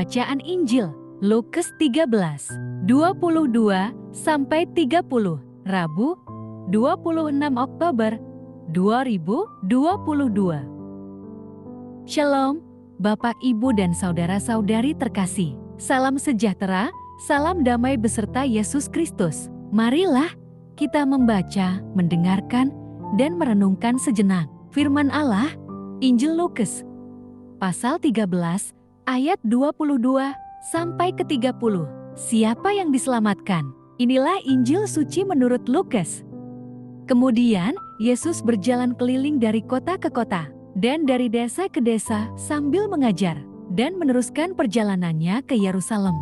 Bacaan Injil, Lukas 13:22-30, Rabu, 26 Oktober 2022. Shalom, Bapak, Ibu, dan saudara-saudari terkasih. Salam sejahtera, salam damai beserta Yesus Kristus. Marilah kita membaca, mendengarkan, dan merenungkan sejenak firman Allah, Injil Lukas, pasal 13, ayat 22-30. Siapa yang diselamatkan? Inilah Injil suci menurut Lukas. Kemudian, Yesus berjalan keliling dari kota ke kota dan dari desa ke desa sambil mengajar dan meneruskan perjalanannya ke Yerusalem.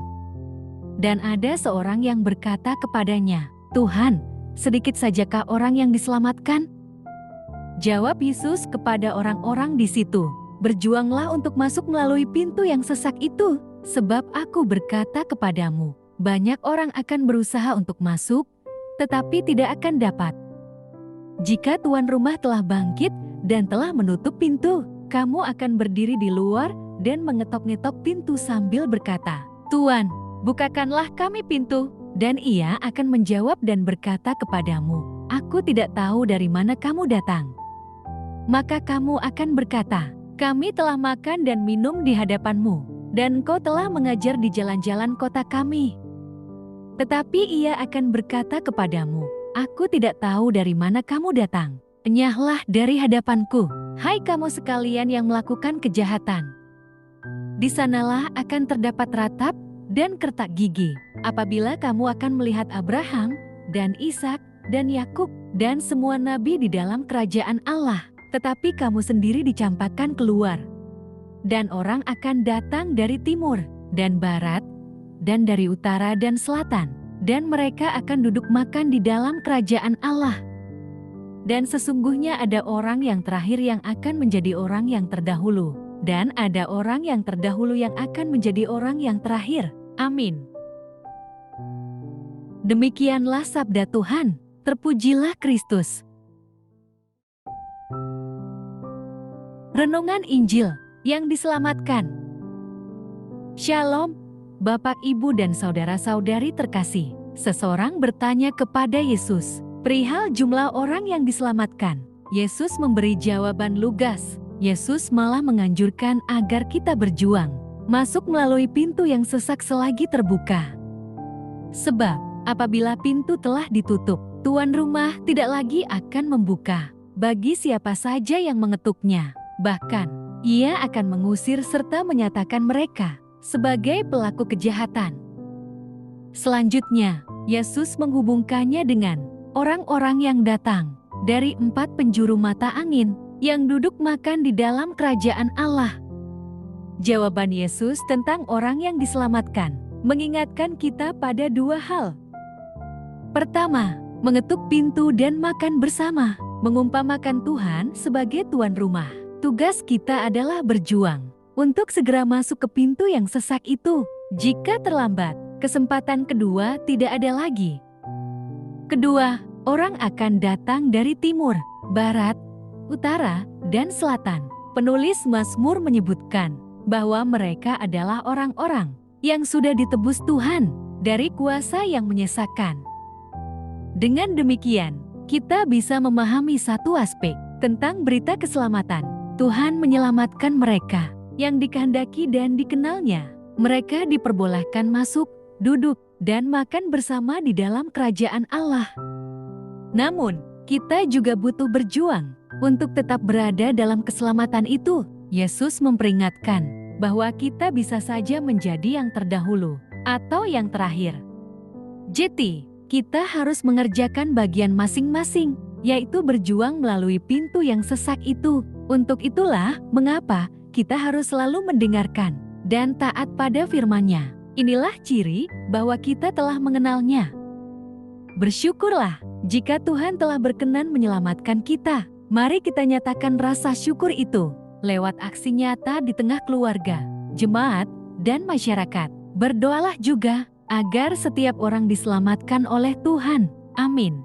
Dan ada seorang yang berkata kepadanya, "Tuhan, sedikit sajakah orang yang diselamatkan?" Jawab Yesus kepada orang-orang di situ, "Berjuanglah untuk masuk melalui pintu yang sesak itu, sebab aku berkata kepadamu, banyak orang akan berusaha untuk masuk, tetapi tidak akan dapat. Jika tuan rumah telah bangkit dan telah menutup pintu, kamu akan berdiri di luar dan mengetok-ngetok pintu sambil berkata, 'Tuan, bukakanlah kami pintu.' Dan ia akan menjawab dan berkata kepadamu, 'Aku tidak tahu dari mana kamu datang.' Maka kamu akan berkata, 'Kami telah makan dan minum di hadapanmu, dan engkau telah mengajar di jalan-jalan kota kami.' Tetapi ia akan berkata kepadamu, 'Aku tidak tahu dari mana kamu datang. Enyahlah dari hadapanku, hai kamu sekalian yang melakukan kejahatan.' Di sanalah akan terdapat ratap dan kertak gigi, apabila kamu akan melihat Abraham dan Ishak dan Yakub dan semua nabi di dalam kerajaan Allah. Tetapi kamu sendiri dicampakkan keluar. Dan orang akan datang dari timur dan barat dan dari utara dan selatan, dan mereka akan duduk makan di dalam kerajaan Allah. Dan sesungguhnya ada orang yang terakhir yang akan menjadi orang yang terdahulu, dan ada orang yang terdahulu yang akan menjadi orang yang terakhir. Amin." Demikianlah sabda Tuhan. Terpujilah Kristus. Renungan Injil yang diselamatkan. Shalom, Bapak, Ibu, dan saudara-saudari terkasih. Seseorang bertanya kepada Yesus perihal jumlah orang yang diselamatkan. Yesus memberi jawaban lugas. Yesus malah menganjurkan agar kita berjuang masuk melalui pintu yang sesak selagi terbuka. Sebab apabila pintu telah ditutup, tuan rumah tidak lagi akan membuka bagi siapa saja yang mengetuknya. Bahkan, ia akan mengusir serta menyatakan mereka sebagai pelaku kejahatan. Selanjutnya, Yesus menghubungkannya dengan orang-orang yang datang dari 4 penjuru mata angin yang duduk makan di dalam kerajaan Allah. Jawaban Yesus tentang orang yang diselamatkan mengingatkan kita pada 2 hal. Pertama, mengetuk pintu dan makan bersama, mengumpamakan Tuhan sebagai tuan rumah. Tugas kita adalah berjuang untuk segera masuk ke pintu yang sesak itu. Jika terlambat, kesempatan kedua tidak ada lagi. Kedua, orang akan datang dari timur, barat, utara, dan selatan. Penulis Mazmur menyebutkan bahwa mereka adalah orang-orang yang sudah ditebus Tuhan dari kuasa yang menyesakkan. Dengan demikian, kita bisa memahami satu aspek tentang berita keselamatan. Tuhan menyelamatkan mereka yang dikehendaki dan dikenalnya. Mereka diperbolehkan masuk, duduk, dan makan bersama di dalam kerajaan Allah. Namun, kita juga butuh berjuang untuk tetap berada dalam keselamatan itu. Yesus memperingatkan bahwa kita bisa saja menjadi yang terdahulu atau yang terakhir. Jadi, kita harus mengerjakan bagian masing-masing, yaitu berjuang melalui pintu yang sesak itu. Untuk itulah mengapa kita harus selalu mendengarkan dan taat pada firman-Nya. Inilah ciri bahwa kita telah mengenalnya. Bersyukurlah jika Tuhan telah berkenan menyelamatkan kita. Mari kita nyatakan rasa syukur itu lewat aksi nyata di tengah keluarga, jemaat, dan masyarakat. Berdoalah juga agar setiap orang diselamatkan oleh Tuhan. Amin.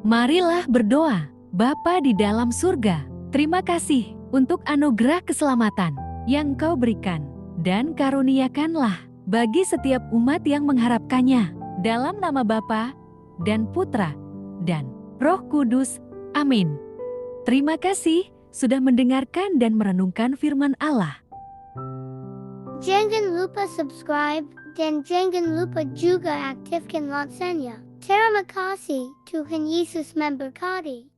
Marilah berdoa. Bapa di dalam surga, terima kasih untuk anugerah keselamatan yang Kau berikan dan karuniakanlah bagi setiap umat yang mengharapkannya. Dalam nama Bapa dan Putra dan Roh Kudus. Amin. Terima kasih sudah mendengarkan dan merenungkan firman Allah. Jangan lupa subscribe dan jangan lupa juga aktifkan loncengnya. Terima kasih, Tuhan Yesus memberkati.